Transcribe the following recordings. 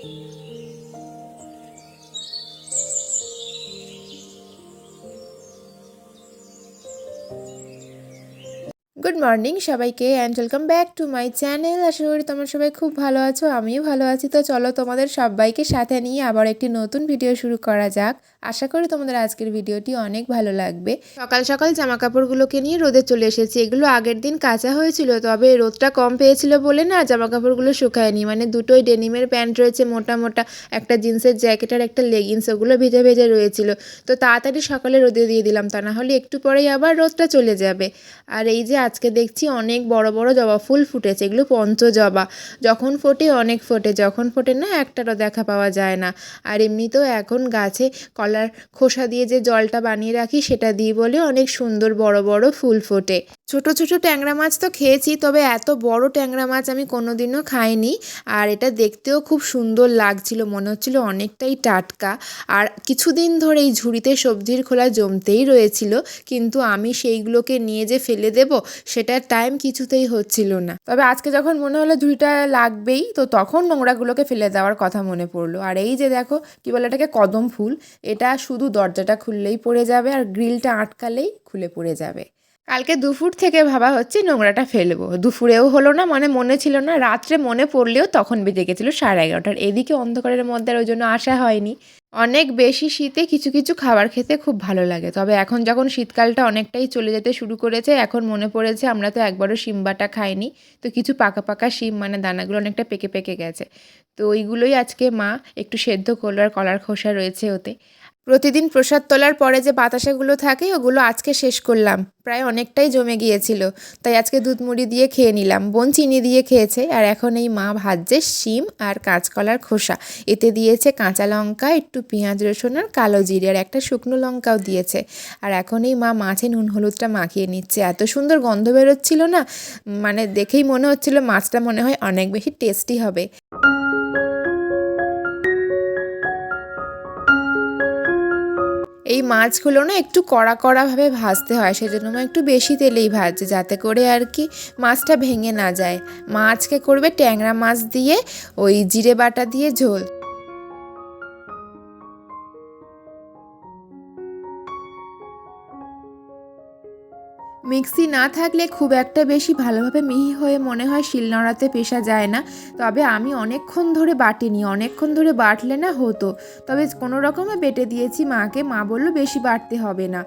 Good morning সবাইকে and welcome back to my channel. আশা করি তোমরা সবাই খুব ভালো আছো, আমিও ভালো আছি। তো চলো তোমাদের সবাইকে সাথে নিয়ে আবার একটি নতুন ভিডিও শুরু করা যাক। আশা করি তোমাদের আজকের ভিডিওটি অনেক ভালো লাগবে। সকাল সকাল জামা কাপড়গুলোকে নিয়ে রোদে চলে এসেছি। এগুলো আগের দিন কাঁচা হয়েছিল, তবে রোদটা কম পেয়েছিল বলে না জামা কাপড়গুলো শুকায়নি। মানে দুটোই ডেনিমের প্যান্ট রয়েছে মোটা মোটা, একটা জিন্সের জ্যাকেট আর একটা লেগিংস, ওগুলো ভেজে ভেজে রয়েছিল। তো তাড়াতাড়ি সকালে রোদে দিয়ে দিলাম, তা না হলে একটু পরেই আবার রোদটা চলে যাবে। আর এই যে আজকে দেখছি অনেক বড় বড় জবা ফুল ফুটেছে, এগুলো পঞ্চজবা। যখন ফোটে অনেক ফোটে, যখন ফোটে না একটারও দেখা পাওয়া যায় না। আর এমনিতেও এখন গাছে কলার খোসা দিয়ে যে জলটা বানিয়ে রাখি সেটা দিই বলে অনেক সুন্দর বড় বড় ফুল ফোটে। ছোট ছোট ট্যাংরা মাছ তো খেয়েছি, তবে এত বড় ট্যাংরা মাছ আমি কোনোদিনও খাইনি। আর এটা দেখতেও খুব সুন্দর লাগছিল, মনে হচ্ছিল অনেকটাই টাটকা। আর কিছুদিন ধরে এই ঝুড়িতে সবজির খোলা জমতেই রয়েছিল, কিন্তু আমি সেইগুলোকে নিয়ে যে ফেলে দেব সেটার টাইম কিছুতেই হচ্ছিল না। তবে আজকে যখন মনে হলো ঝুড়িটা লাগবেই, তো তখন নোংরাগুলোকে ফেলে দেওয়ার কথা মনে পড়লো। আর এই যে দেখো কি বলে এটাকে, কদম ফুল। এটা শুধু দরজাটা খুললেই পড়ে যাবে আর গ্রিলটা আটকালেই খুলে পড়ে যাবে। কালকে দুপুর থেকে ভাবা হচ্ছে নোংরাটা ফেলবো, দুপুরেও হলো না, মানে মনে ছিল না। রাত্রে মনে পড়লেও তখন বেজে গেছিলো 11:30। এদিকে অন্ধকারের মধ্যে আর ওই জন্য আসা হয়নি। অনেক বেশি শীতে কিছু কিছু খাবার খেতে খুব ভালো লাগে, তবে এখন যখন শীতকালটা অনেকটাই চলে যেতে শুরু করেছে, এখন মনে পড়েছে আমরা তো একবারও শিম বাটা খাইনি। তো কিছু পাকা পাকা শিম, মানে দানাগুলো অনেকটা পেকে পেকে গেছে, তো ওইগুলোই আজকে মা একটু সেদ্ধ করলো, আর কলার খোসা রয়েছে ওতে। প্রতিদিন প্রসাদ তোলার পরে যে বাতাসাগুলো থাকে ওগুলো আজকে শেষ করলাম, প্রায় অনেকটাই জমে গিয়েছিল। তাই আজকে দুধ মুড়ি দিয়ে খেয়ে নিলাম, বোন চিনি দিয়ে খেয়েছে। আর এখন এই মা ভাজছে শিম আর কাঁচকলার খোসা, এতে দিয়েছে কাঁচা লঙ্কা, একটু পেঁয়াজ রসুন আর কালো জিরে, আর একটা শুকনো লঙ্কাও দিয়েছে। আর এখন এই মা মাছে নুন হলুদটা মাখিয়ে নিচ্ছে। এত সুন্দর গন্ধ বেরোচ্ছিল না, মানে দেখেই মনে হচ্ছিল মাছটা মনে হয় অনেক বেশি টেস্টি হবে। এই মাছগুলো না একটু কড়া কড়াভাবে ভাজতে হয়, সেজন্য মা একটু বেশি তেলেই ভাজছে, যাতে করে আর কি মাছটা ভেঙে না যায়। মা আজকে করবে ট্যাংরা মাছ দিয়ে ওই জিরে বাটা দিয়ে ঝোল। মিক্সি না থাকলে খুব একটা বেশি ভালোভাবে মিহি হয়ে মনে হয় শিলনোড়াতে পেষা যায় না। তবে আমি অনেকক্ষণ ধরে বাটিনি, অনেকক্ষণ ধরে বাটলে না হতো। তবে কোনো রকমে বেটে দিয়েছি মাকে, মা বললো বেশি বাটতে হবে না।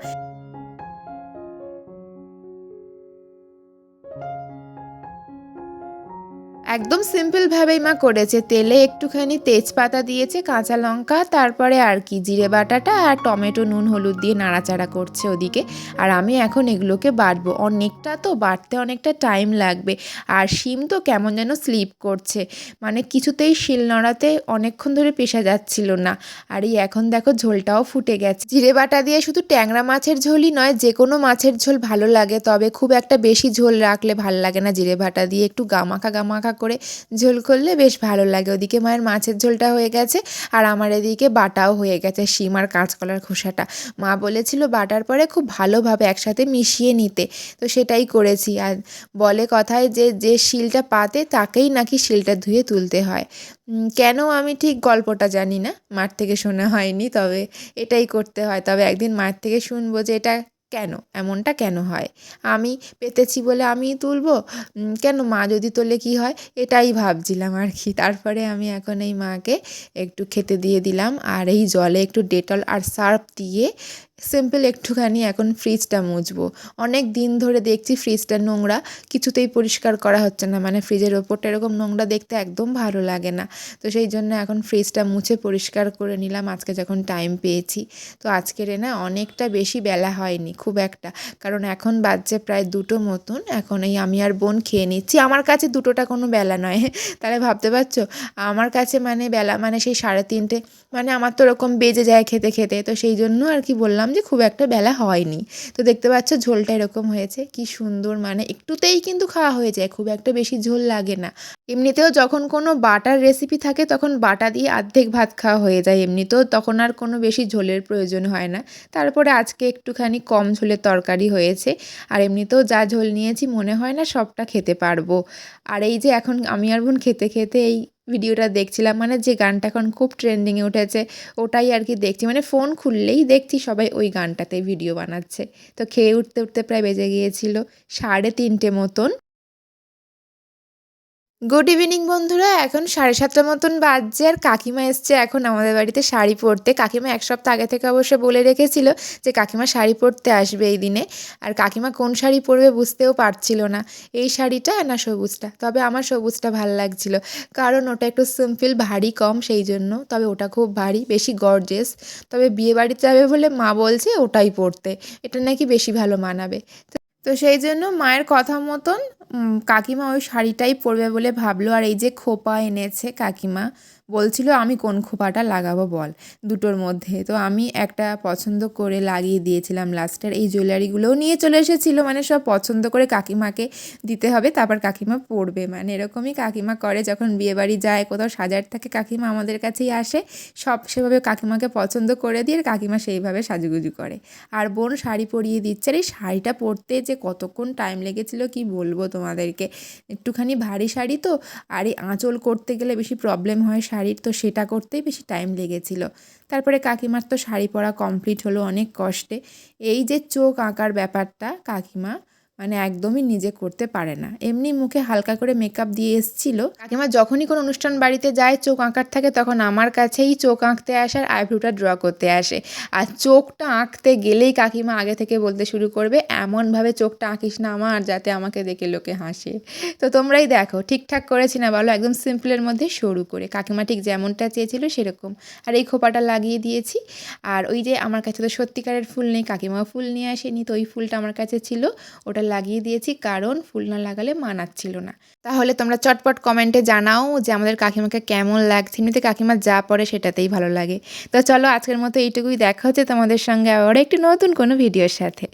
একদম সিম্পলভাবেই মা করেছে, তেলে একটুখানি তেজপাতা দিয়েছে, কাঁচা লঙ্কা, তারপরে আর কি জিরে বাটাটা আর টমেটো নুন হলুদ দিয়ে নাড়াচাড়া করছে ওদিকে। আর আমি এখন এগুলোকে বাটবো, অনেকটা তো বাটতে অনেকটা টাইম লাগবে। আর শিম তো কেমন যেন স্লিপ করছে, মানে কিছুতেই শিলনোড়াতে অনেকক্ষণ ধরে পেষা যাচ্ছিল না। আর এই এখন দেখো ঝোলটাও ফুটে গেছে। জিরে বাটা দিয়ে শুধু ট্যাংরা মাছের ঝোলই নয়, যে কোনো মাছের ঝোল ভালো লাগে, তবে খুব একটা বেশি ঝোল রাখলে ভালো লাগে না। জিরে বাটা দিয়ে একটু গামাখা গামাখা করে ঝোল করলে বেশ ভালো লাগে। ওদিকে মায়ের মাছের ঝোলটা হয়ে গেছে, আর আমার এদিকে বাটাও হয়ে গেছে শিম আর কাঁচকলার খোসাটা। মা বলেছিল বাটার পরে খুব ভালোভাবে একসাথে মিশিয়ে নিতে, তো সেটাই করেছি। আর বলে কথায় যে যে শিলটা পাতে তাকেই নাকি শিলটা ধুয়ে তুলতে হয়। কেন আমি ঠিক গল্পটা জানি না, মার থেকে শোনা হয়নি, তবে এটাই করতে হয়। তবে একদিন মার থেকে শুনবো যে এটা কেন, এমনটা কেন হয়। আমি পেতেছি বলে আমিই তুলবো, কেন মা যদি তোলে কি হয়, এটাই ভাবছিলাম আর কি। তারপরে আমি এখন এই মাকে একটু খেতে দিয়ে দিলাম, আর এই জলে একটু ডেটল আর সার্ফ দিয়ে সিম্পল একটুখানি এখন ফ্রিজটা মুছবো। অনেক দিন ধরে দেখছি ফ্রিজটা নোংরা, কিছুতেই পরিষ্কার করা হচ্ছে না, মানে ফ্রিজের ওপরটা এরকম নোংরা দেখতে একদম ভালো লাগে না। তো সেই জন্য এখন ফ্রিজটা মুছে পরিষ্কার করে নিলাম আজকে যখন টাইম পেয়েছি। তো আজকের না অনেকটা বেশি বেলা হয়নি খুব একটা, কারণ এখন বাজছে প্রায় 2টো মতন। এখন এই আমি আর বোন খেয়ে নিচ্ছি। আমার কাছে 2টোটা কোনো বেলা নয়, তাহলে ভাবতে পারছো আমার কাছে মানে বেলা মানে সেই 3:30, মানে আমার তো ওরকম বেজে যায় খেতে খেতে। তো সেই জন্য আর কি বললাম যে খুব একটা বেলা হয়নি। তো দেখতে পাচ্ছ ঝোলটা এরকম হয়েছে, কি সুন্দর, মানে একটুতেই কিন্তু খাওয়া হয়ে যায়, খুব একটা বেশি ঝোল লাগে না। এমনিতেও যখন কোনো বাটার রেসিপি থাকে তখন বাটা দিয়ে অর্ধেক ভাত খাওয়া হয়ে যায়, এমনিতেও তখন আর কোনো বেশি ঝোলের প্রয়োজন হয় না। তারপরে আজকে একটুখানি কম ঝোলের তরকারি হয়েছে, আর এমনিতেও যা ঝোল নিয়েছি মনে হয় না সবটা খেতে পারবো। আর এই যে এখন আমি আর বোন খেতে খেতে এই ভিডিওটা দেখছিলাম, মানে যে গানটা এখন খুব ট্রেন্ডিংয়ে উঠেছে ওটাই আর কি দেখছি, মানে ফোন খুললেই দেখছি সবাই ওই গানটাতে ভিডিও বানাচ্ছে। তো খেয়ে উঠতে উঠতে প্রায় বেজে গিয়েছিল 3:30 মতন। গুড ইভিনিং বন্ধুরা, এখন 7:30 মতন বাজছে আর কাকিমা এসছে এখন আমাদের বাড়িতে শাড়ি পরতে। কাকিমা এক সপ্তাহ আগে থেকে অবশ্য বলে রেখেছিল যে কাকিমা শাড়ি পরতে আসবে এই দিনে। আর কাকিমা কোন শাড়ি পরবে বুঝতেও পারছিল না, এই শাড়িটা না সবুজটা। তবে আমার সবুজটা ভাল লাগছিল, কারণ ওটা একটু সিম্পল, ভারী কম সেই জন্য। তবে ওটা খুব ভারী, বেশি গর্জিয়াস। তবে বিয়ে বাড়িতে যাবে বলে মা বলছে ওটাই পরতে, এটা নাকি বেশি ভালো মানাবে। তো সেই জন্য মায়ের কথা মতন কাকিমা ওই শাড়িটাই পরবে বলে ভাবলো। আর এই যে খোপা এনেছে কাকিমা, বলছিল আমি কোন খোপাটা লাগাবো বল দুটোর মধ্যে। তো আমি একটা পছন্দ করে লাগিয়ে দিয়েছিলাম লাস্টের। এই জুয়েলারিগুলোও নিয়ে চলে এসেছিলো, মানে সব পছন্দ করে কাকিমাকে দিতে হবে, তারপর কাকিমা পরবে। মানে এরকমই কাকিমা করে, যখন বিয়েবাড়ি যায় কোথাও সাজার থাকে কাকিমা আমাদের কাছেই আসে, সব সেভাবে কাকিমাকে পছন্দ করে দিয়ে কাকিমা সেইভাবে সাজুগুজু করে। আর বোন শাড়ি পরিয়ে দিচ্ছে। আর এই শাড়িটা পরতে যে কতক্ষণ টাইম লেগেছিল কি বলবো তোমাদেরকে। একটুখানি ভারী শাড়ি তো, আর এই আঁচল করতে গেলে বেশি প্রবলেম হয় শাড়ির, তো সেটা করতেই বেশি টাইম লেগেছিল। তারপরে কাকিমার তো শাড়ি পরা কমপ্লিট হলো অনেক কষ্টে। এই যে চোখ আঁকার ব্যাপারটা কাকিমা মানে একদমই নিজে করতে পারে না, এমনি মুখে হালকা করে মেকআপ দিয়ে এসছিল। কাকিমা যখনই কোনো অনুষ্ঠান বাড়িতে যায় চোখ আঁকার থাকে তখন আমার কাছেই চোখ আঁকতে আসে আর আইব্রোটা ড্র করতে আসে। আর চোখটা আঁকতে গেলেই কাকিমা আগে থেকে বলতে শুরু করবে, এমনভাবে চোখটা আঁকিস না আমার যাতে আমাকে দেখে লোকে হাসে। তো তোমরাই দেখো ঠিকঠাক করেছি না বলো, একদম সিম্পলের মধ্যে শুরু করে কাকিমা ঠিক যেমনটা চেয়েছিল সেরকম। আর এই খোপাটা লাগিয়ে দিয়েছি। আর ওই যে আমার কাছে তো সত্যিকারের ফুল নেই, কাকিমা ফুল নিয়ে আসেনি, তো ওই ফুলটা আমার কাছে ছিল, ওটা লাগিয়ে দিয়েছি, কারণ ফুল না লাগালে মানাচ্ছিল না। তাহলে তোমরা চটপট কমেন্টে জানাও যে আমাদের কাকিমাকে কেমন লাগছে। এমনিতে কাকিমা যা পড়ে সেটাতেই ভালো লাগে। তো চলো আজকের মতো এইটুকুই, দেখা হচ্ছে তোমাদের সঙ্গে আবার একটি নতুন কোনো ভিডিওর সাথে।